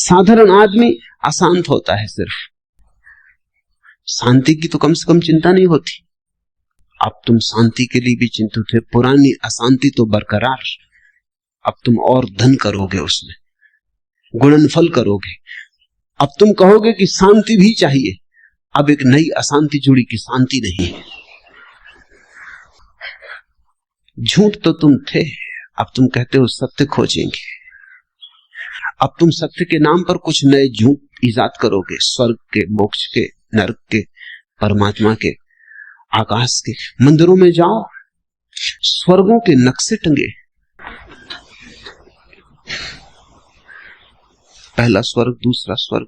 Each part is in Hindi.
साधारण आदमी अशांत होता है, सिर्फ शांति की तो कम से कम चिंता नहीं होती। अब तुम शांति के लिए भी चिंतित थे, पुरानी अशांति तो बरकरार। अब तुम और धन करोगे, उसमें गुणनफल करोगे। अब तुम कहोगे कि शांति भी चाहिए। अब एक नई अशांति जुड़ी कि शांति नहीं है। झूठ तो तुम थे, अब तुम कहते हो सत्य खोजेंगे। अब तुम सत्य के नाम पर कुछ नए झूठ इजाद करोगे, स्वर्ग के, मोक्ष के, नरक के, परमात्मा के, आकाश के। मंदिरों में जाओ, स्वर्गों के नक्शे टंगे। पहला स्वर्ग, दूसरा स्वर्ग,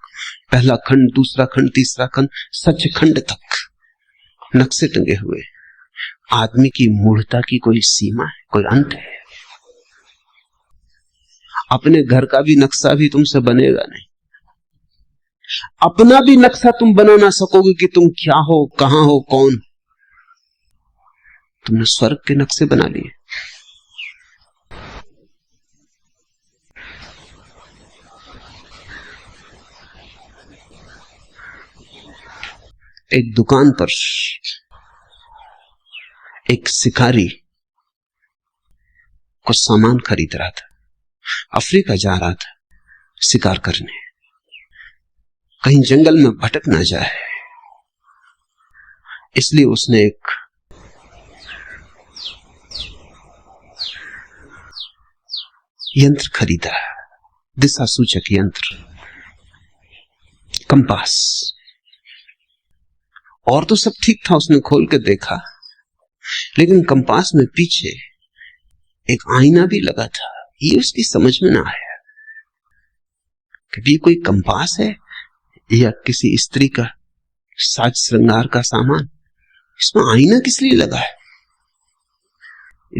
पहला खंड, दूसरा खंड, तीसरा खंड, सचखंड तक नक्शे टंगे हुए। आदमी की मूढ़ता की कोई सीमा है, कोई अंत है? अपने घर का भी नक्शा भी तुमसे बनेगा नहीं। अपना भी नक्शा तुम बना ना सकोगे कि तुम क्या हो, कहां हो, कौन। तुमने स्वर्ग के नक्शे बना लिए। एक दुकान पर एक शिकारी कुछ सामान खरीद रहा था। अफ्रीका जा रहा था शिकार करने, कहीं जंगल में भटक ना जाए, इसलिए उसने एक यंत्र खरीदा, दिशा सूचक यंत्र, कंपास। और तो सब ठीक था, उसने खोल के देखा, लेकिन कंपास में पीछे एक आईना भी लगा था। ये उसकी समझ में ना आया कि कोई कंपास है या किसी स्त्री का साज श्रृंगार का सामान, इसमें आईना किस लिए लगा है?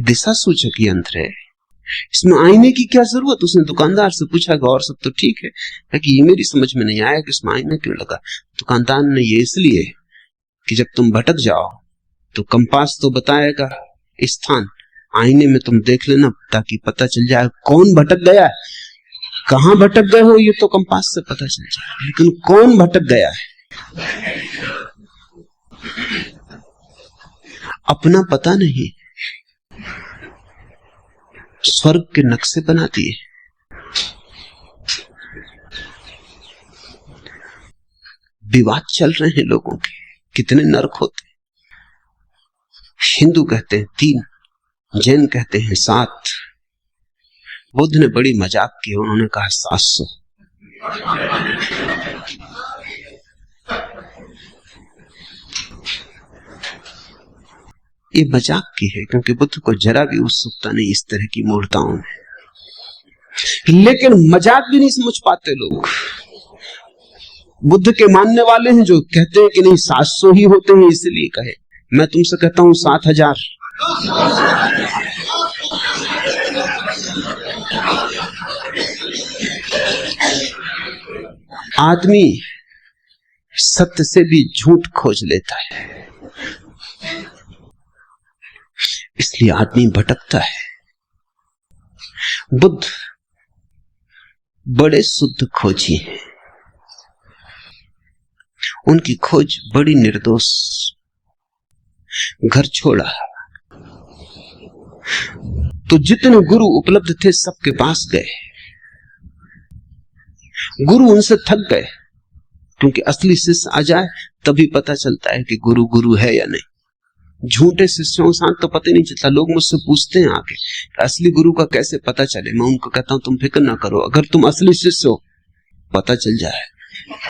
दिशा सूचक यंत्र है, इसमें आईने की क्या जरूरत? उसने दुकानदार से पूछा कि और सब तो ठीक है कि ये मेरी समझ में नहीं आया कि इसमें आईना क्यों लगा। दुकानदार ने, ये इसलिए कि जब तुम भटक जाओ तो कंपास तो बताएगा स्थान, आईने में तुम देख लेना ताकि पता चल जाए कौन भटक गया है। कहां भटक गए हो ये तो कंपास से पता चल जाए, लेकिन कौन भटक गया है अपना पता नहीं। स्वर्ग के नक्शे बना दिए। विवाद चल रहे हैं लोगों के, कितने नरक होते। हिंदू कहते हैं 3, जैन कहते हैं 7, बुद्ध ने बड़ी मजाक की, उन्होंने कहा 700। ये मजाक की है, क्योंकि बुद्ध को जरा भी उत्सुकता नहीं इस तरह की मूर्ताओं में। लेकिन मजाक भी नहीं समझ पाते लोग। बुद्ध के मानने वाले हैं जो कहते हैं कि नहीं 700 ही होते हैं, इसलिए कहे। मैं तुमसे कहता हूं 7000। आदमी सत्य से भी झूठ खोज लेता है, इसलिए आदमी भटकता है। बुद्ध बड़े शुद्ध खोजी हैं, उनकी खोज बड़ी निर्दोष। घर छोड़ा तो जितने गुरु उपलब्ध थे सबके पास गए। गुरु उनसे थक गए, क्योंकि असली शिष्य आ जाए तभी पता चलता है कि गुरु गुरु है या नहीं। झूठे शिष्यों के साथ तो पता ही नहीं चलता। लोग मुझसे पूछते हैं आके असली गुरु का कैसे पता चले। मैं उनको कहता हूं तुम फिक्र ना करो, अगर तुम असली शिष्य हो पता चल जाए।